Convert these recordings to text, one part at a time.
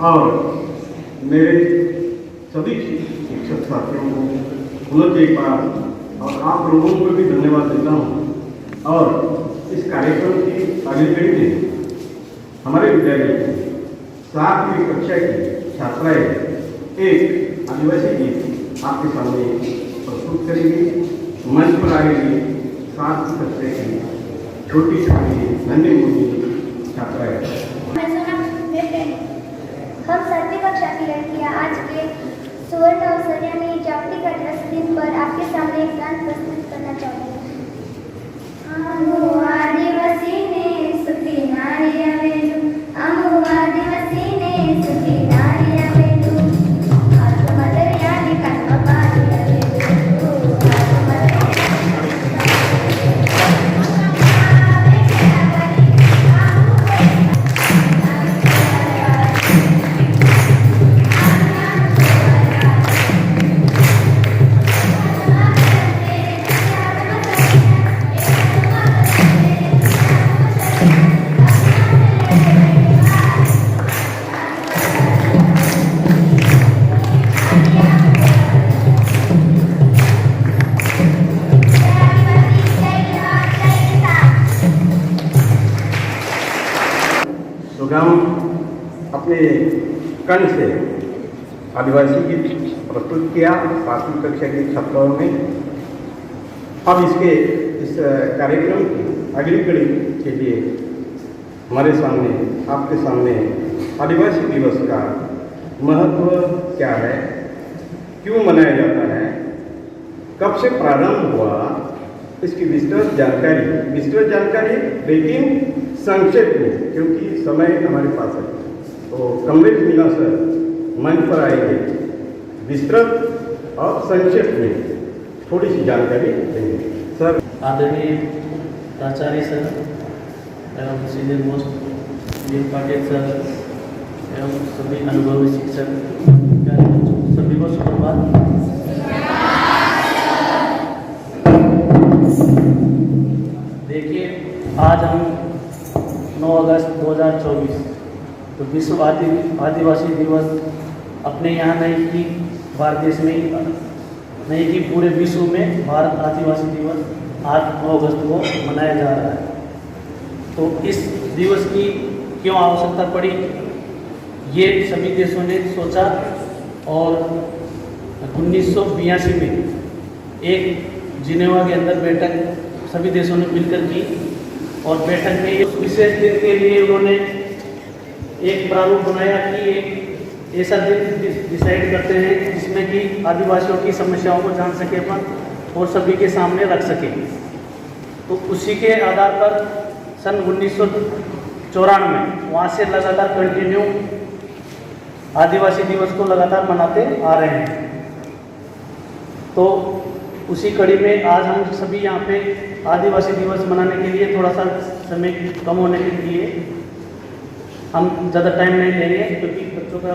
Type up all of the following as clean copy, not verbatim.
और मेरे सभी शिक्षक साथियों को पुनः एक बार और आप लोगों को भी धन्यवाद देता हूँ। और इस कार्यक्रम की अगली कड़ी में हमारे विद्यालय की 7वीं कक्षा की छात्राएं एक आदिवासी गीत आपके सामने प्रस्तुत करेंगी। मंच पर आएगी 7वीं कक्षा की छोटी छोटी नन्ही मुन्नी छात्राएं। हम 7वीं कक्षा की लड़कियां आज के सुवर्ण अवसर यानी जागतिक आदिवासी दिन पर आपके सामने एक गान प्रस्तुत करना चाहते हैं। अमो आदिवासी ने सुखी नारी आवेलु, अमो आदिवासी ने सुखी नारी आवेलु, हाथ मदरियाली कन्म पारी आवेलु, हम अपने कंठ से आदिवासी गीत प्रस्तुत किया 7वीं कक्षा के छात्राओं ने। अब इस कार्यक्रम की अगली कड़ी के लिए हमारे सामने आपके सामने आदिवासी दिवस का महत्व क्या है, क्यों मनाया जाता है, कब से प्रारंभ हुआ, इसकी विस्तृत जानकारी लेकिन संक्षेप में, क्योंकि समय हमारे पास है। तो कमलेश मीना सर मंच पर आएंगे, विस्तृत और संक्षेप में थोड़ी सी जानकारी देंगे। सर आदरणीय प्राचार्य सर एवं सीनियर मोस्ट पाटिल सर एवं सभी अनुभवी शिक्षक सभी को सुप्रभात। 2024। तो विश्व आदिवासी दिवस अपने यहाँ नहीं कि भारत देश में ही नहीं कि पूरे विश्व में भारत आदिवासी दिवस 8 अगस्त को मनाया जा रहा है। तो इस दिवस की क्यों आवश्यकता पड़ी, ये सभी देशों ने सोचा और 1982 में एक जिनेवा के अंदर बैठक सभी देशों ने मिलकर की और बैठक में इस विशेष दिन के लिए उन्होंने एक प्रारूप बनाया कि एक ऐसा दिन डिसाइड करते हैं जिसमें कि आदिवासियों की समस्याओं को जान सके अपन और सभी के सामने रख सके। तो उसी के आधार पर सन 1994 वहाँ से लगातार कंटिन्यू आदिवासी दिवस को लगातार मनाते आ रहे हैं। तो उसी कड़ी में आज हम सभी यहाँ पे आदिवासी दिवस मनाने के लिए थोड़ा सा समय कम होने के लिए हम ज़्यादा टाइम नहीं लेंगे क्योंकि बच्चों का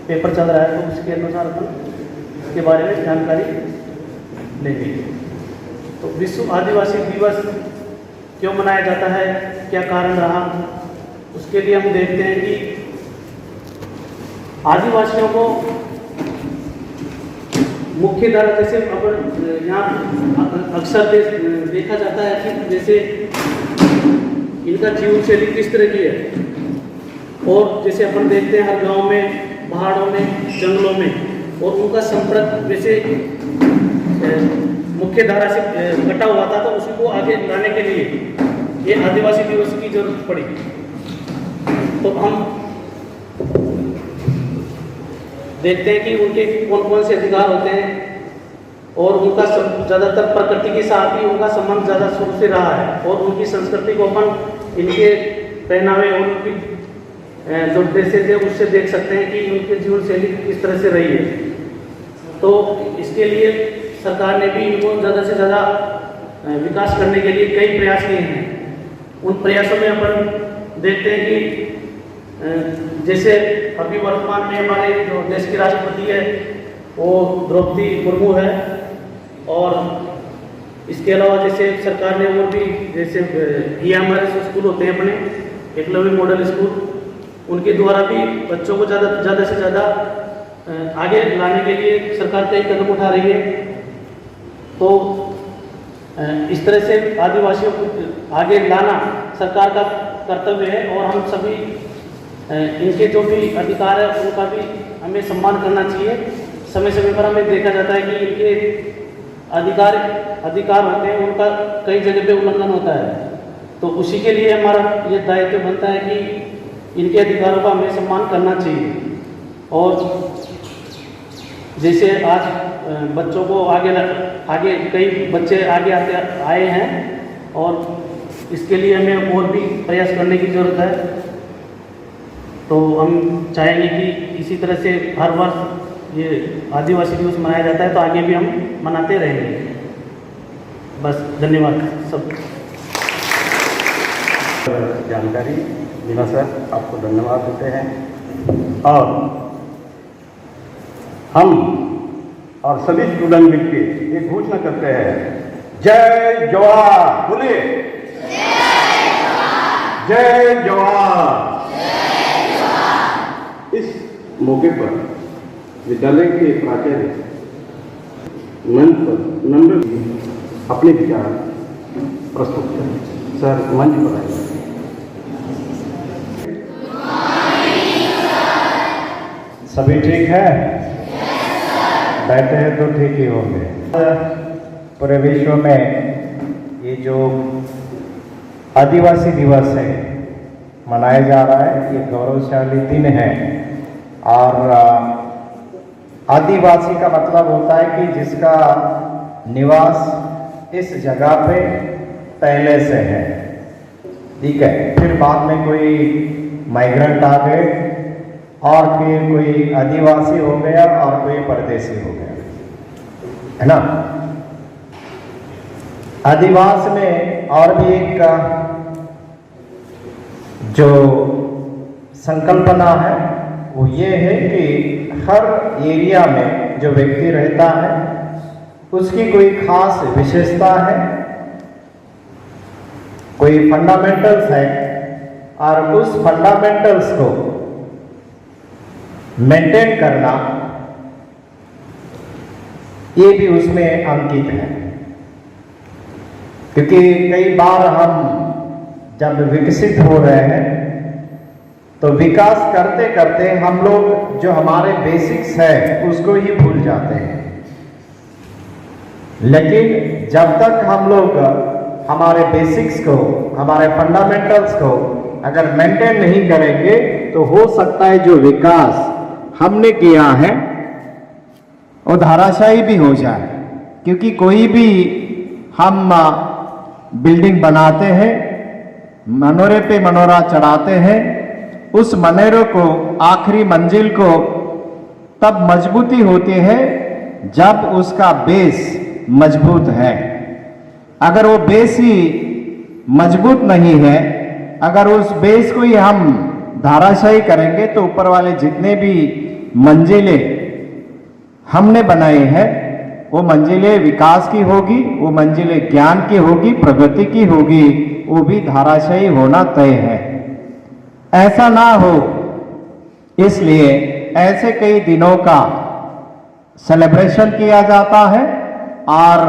पेपर चल रहा है, तो उसके अनुसार अपन इसके बारे में जानकारी लेंगे। तो विश्व आदिवासी दिवस क्यों मनाया जाता है, क्या कारण रहा, उसके लिए हम देखते हैं कि आदिवासियों को मुख्य धारा जैसे अपन यहाँ अक्सर देखा जाता है कि जैसे इनका जीवन शैली किस तरह की है, और जैसे अपन देखते हैं हर गांव में, पहाड़ों में, जंगलों में, और उनका संपर्क जैसे मुख्य धारा से कटा हुआ था, तो उसी को आगे लाने के लिए ये आदिवासी दिवस की जरूरत पड़ी। तो हम देखते हैं कि उनके कौन कौन से अधिकार होते हैं और उनका ज़्यादातर प्रकृति के साथ ही उनका संबंध ज़्यादा शुरू से रहा है, और उनकी संस्कृति को अपन इनके पहनावे और उनकी जो ड्रेसेज है उससे देख सकते हैं कि उनकी जीवन शैली किस तरह से रही है। तो इसके लिए सरकार ने भी इनको ज़्यादा से ज़्यादा विकास करने के लिए कई प्रयास किए हैं। उन प्रयासों में अपन देखते हैं कि जैसे अभी वर्तमान में हमारे जो देश के राष्ट्रपति है वो द्रौपदी मुर्मू है, और इसके अलावा जैसे सरकार ने और भी जैसे ये हमारे स्कूल होते हैं अपने एकलव्य मॉडल स्कूल, उनके द्वारा भी बच्चों को ज़्यादा से ज़्यादा आगे लाने के लिए सरकार कई कदम उठा रही है। तो इस तरह से आदिवासियों को आगे लाना सरकार का कर्तव्य है, और हम सभी इनके जो भी अधिकार है उनका भी हमें सम्मान करना चाहिए। समय समय पर हमें देखा जाता है कि इनके अधिकार होते हैं, उनका कई जगह पे उल्लंघन होता है। तो उसी के लिए हमारा ये दायित्व बनता है कि इनके अधिकारों का हमें सम्मान करना चाहिए। और जैसे आज बच्चों को आगे कई बच्चे आगे आए हैं, और इसके लिए हमें और भी प्रयास करने की ज़रूरत है। तो हम चाहेंगे कि इसी तरह से हर वर्ष ये आदिवासी दिवस मनाया जाता है, तो आगे भी हम मनाते रहेंगे। बस धन्यवाद सब जानकारी बिना सर आपको धन्यवाद देते हैं। और हम और सभी स्टूडेंट मिलकर एक घोषणा करते हैं, जय जवान, बोलिए जय जवान। इस मौके पर विद्यालय के प्राचार्य मंच पर नम्र अपने विचार प्रस्तुत करें। सर मंच पर आइए। सभी ठीक है? बैठे हैं तो ठीक ही होंगे। पूरे विश्व में ये जो आदिवासी दिवस है मनाया जा रहा है, ये गौरवशाली दिन है। और आदिवासी का मतलब होता है कि जिसका निवास इस जगह पे पहले से है, ठीक है। फिर बाद में कोई माइग्रेंट आ गए, और फिर कोई आदिवासी हो गया, और कोई परदेसी हो गया, है ना। आदिवास में और भी एक जो संकल्पना है वो ये है कि हर एरिया में जो व्यक्ति रहता है उसकी कोई खास विशेषता है, कोई फंडामेंटल्स है और उस फंडामेंटल्स को मेंटेन करना, ये भी उसमें अंकित है। क्योंकि कई बार हम जब विकसित हो रहे हैं तो विकास करते करते हम लोग जो हमारे बेसिक्स है उसको ही भूल जाते हैं। लेकिन जब तक हम लोग हमारे बेसिक्स को, हमारे फंडामेंटल्स को अगर मेंटेन नहीं करेंगे तो हो सकता है जो विकास हमने किया है वो धाराशायी भी हो जाए। क्योंकि कोई भी हम बिल्डिंग बनाते हैं, मनोरे पे मनोरा चढ़ाते हैं, उस मनेरो को, आखिरी मंजिल को तब मजबूती होती है जब उसका बेस मजबूत है। अगर वो बेस ही मजबूत नहीं है, अगर उस बेस को ही हम धाराशायी करेंगे तो ऊपर वाले जितने भी मंजिलें हमने बनाए हैं वो मंजिलें विकास की होगी, वो मंजिलें ज्ञान की होगी, प्रगति की होगी, वो भी धाराशायी होना तय है। ऐसा ना हो, इसलिए ऐसे कई दिनों का सेलिब्रेशन किया जाता है और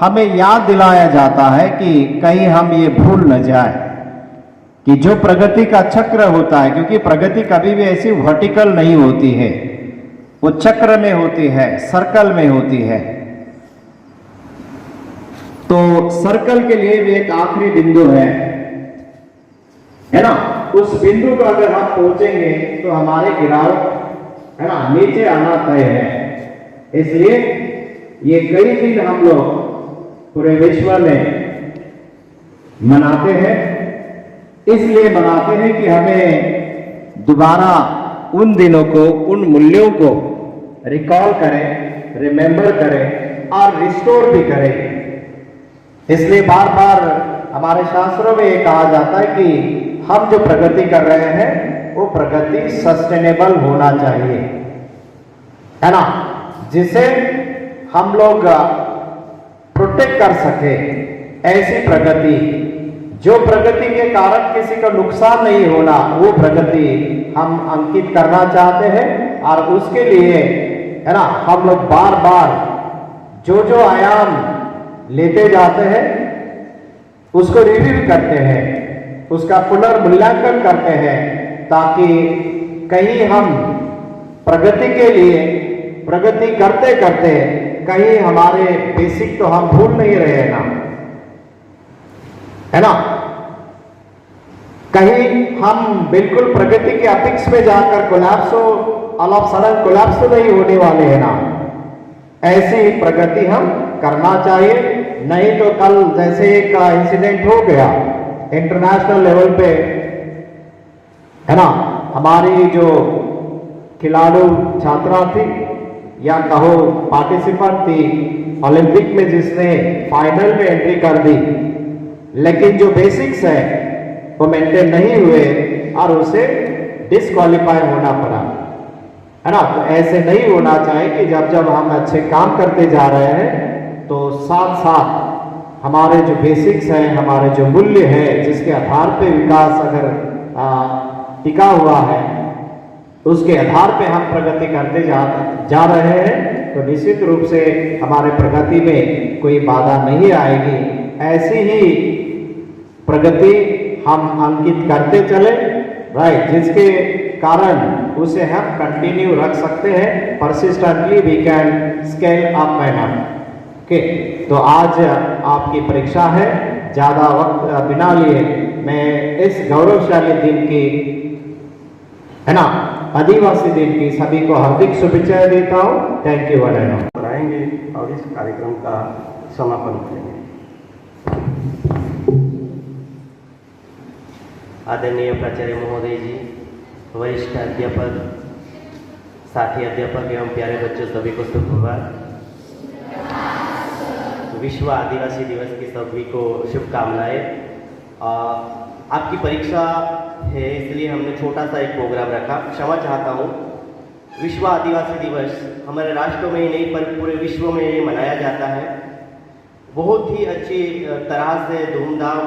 हमें याद दिलाया जाता है कि कहीं हम ये भूल न जाए कि जो प्रगति का चक्र होता है, क्योंकि प्रगति कभी भी ऐसी वर्टिकल नहीं होती है, वो चक्र में होती है, सर्कल में होती है। तो सर्कल के लिए भी एक आखिरी बिंदु है ना। उस बिंदु पर अगर हम पहुंचेंगे तो हमारे गिरावट है ना नीचे आना तय है। इसलिए ये कई दिन हम लोग पूरे विश्व में मनाते हैं। इसलिए मनाते हैं कि हमें दोबारा उन दिनों को, उन मूल्यों को रिकॉल करें, रिमेंबर करें और रिस्टोर भी करें। इसलिए बार बार हमारे शास्त्रों में ये कहा जाता है कि हम जो प्रगति कर रहे हैं वो प्रगति सस्टेनेबल होना चाहिए, है ना, जिसे हम लोग प्रोटेक्ट कर सके। ऐसी प्रगति, जो प्रगति के कारण किसी का नुकसान नहीं होना, वो प्रगति हम अंकित करना चाहते हैं। और उसके लिए है ना हम लोग बार बार जो आयाम लेते जाते हैं उसको रिव्यू करते हैं, उसका पुनर्मूल्यांकन करते हैं, ताकि कहीं हम प्रगति के लिए प्रगति करते करते कहीं हमारे बेसिक तो हम भूल नहीं रहे हैं ना, है ना। कहीं हम बिल्कुल प्रगति के अपिक्स में जाकर collapse all of sudden collapse तो नहीं होने वाले हैं ना। ऐसी प्रगति हम करना चाहिए। नहीं तो कल जैसे एक इंसिडेंट हो गया इंटरनेशनल लेवल पे, है ना, हमारी जो खिलाड़ू छात्रा थी या कहो पार्टिसिपेंट थी ओलंपिक में, जिसने फाइनल में एंट्री कर दी, लेकिन जो बेसिक्स है वो मेंटेन नहीं हुए और उसे डिस्क्वालीफाई होना पड़ा, है ना। तो ऐसे नहीं होना चाहिए कि जब हम अच्छे काम करते जा रहे हैं तो साथ साथ हमारे जो बेसिक्स हैं, हमारे जो मूल्य है, जिसके आधार पे विकास अगर टिका हुआ है, उसके आधार पे हम प्रगति करते जा रहे हैं, तो निश्चित रूप से हमारे प्रगति में कोई बाधा नहीं आएगी। ऐसी ही प्रगति हम अंकित करते चले, राइट, जिसके कारण उसे हम कंटिन्यू रख सकते हैं। Persistently we can scale up and up. Okay, तो आज आपकी परीक्षा है। ज़्यादा वक्त बिना लिए मैं इस गौरवशाली दिन की, है ना, आदिवासी दिन की सभी को हार्दिक शुभेच्छाएं देता हूँ। Thank you one and all. कराएंगे और इस कार्यक्रम का समापन करेंगे। आदरणीय प्राचार्य महोदय जी, वरिष्ठ अध्यापक, साथी अध्यापक एवं प्यारे बच्चों, सभी को सुप्रभात। विश्व आदिवासी दिवस की सभी को शुभकामनाएं। आपकी परीक्षा है इसलिए हमने छोटा सा एक प्रोग्राम रखा, क्षमा चाहता हूँ। विश्व आदिवासी दिवस हमारे राष्ट्र में ही नहीं पर पूरे विश्व में ये मनाया जाता है। बहुत ही अच्छी तरह से धूमधाम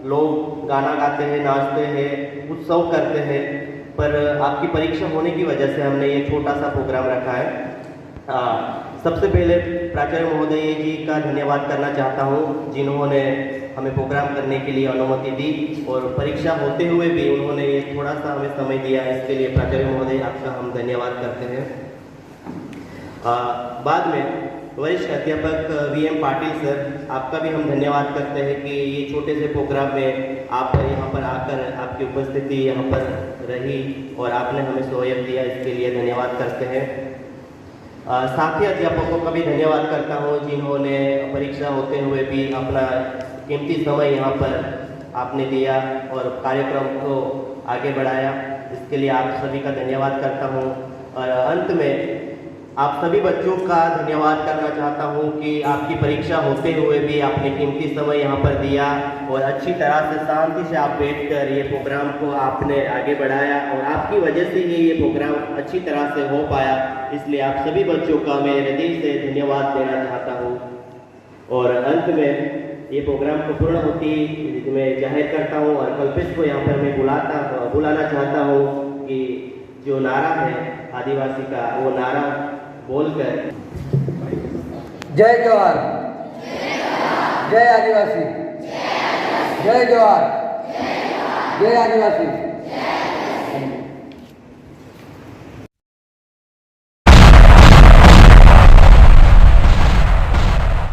लोग गाना गाते हैं, नाचते हैं, उत्सव करते हैं, पर आपकी परीक्षा होने की वजह से हमने ये छोटा सा प्रोग्राम रखा है। सबसे पहले प्राचार्य महोदय जी का धन्यवाद करना चाहता हूँ, जिन्होंने हमें प्रोग्राम करने के लिए अनुमति दी और परीक्षा होते हुए भी उन्होंने ये थोड़ा सा हमें समय दिया। इसके लिए प्राचार्य महोदय आपका हम धन्यवाद करते हैं। बाद में वरिष्ठ अध्यापक VM पाटिल सर, आपका भी हम धन्यवाद करते हैं कि ये छोटे से प्रोग्राम में आप यहाँ पर आकर आपकी उपस्थिति यहाँ पर रही और आपने हमें सहयोग दिया, इसके लिए धन्यवाद करते हैं। साथी अध्यापकों का भी धन्यवाद करता हूँ, जिन्होंने परीक्षा होते हुए भी अपना कीमती समय यहाँ पर आपने दिया और कार्यक्रम को आगे बढ़ाया। इसके लिए आप सभी का धन्यवाद करता हूँ। और अंत में आप सभी बच्चों का धन्यवाद करना चाहता हूँ कि आपकी परीक्षा होते हुए भी आपने कीमती समय यहाँ पर दिया और अच्छी तरह से शांति से आप बैठकर ये प्रोग्राम को आपने आगे बढ़ाया और आपकी वजह से ही ये प्रोग्राम अच्छी तरह से हो पाया। इसलिए आप सभी बच्चों का मैं हृदय से धन्यवाद देना चाहता हूँ। और अंत में ये प्रोग्राम को पूर्ण होती मैं जाहिर करता हूँ और कल्पेश को यहाँ पर मैं बुलाना चाहता हूँ कि जो नारा है आदिवासी का, वो नारा बोलकर जय जवाहर, जय आदिवासी, जय जवाहर, जय आदिवासी।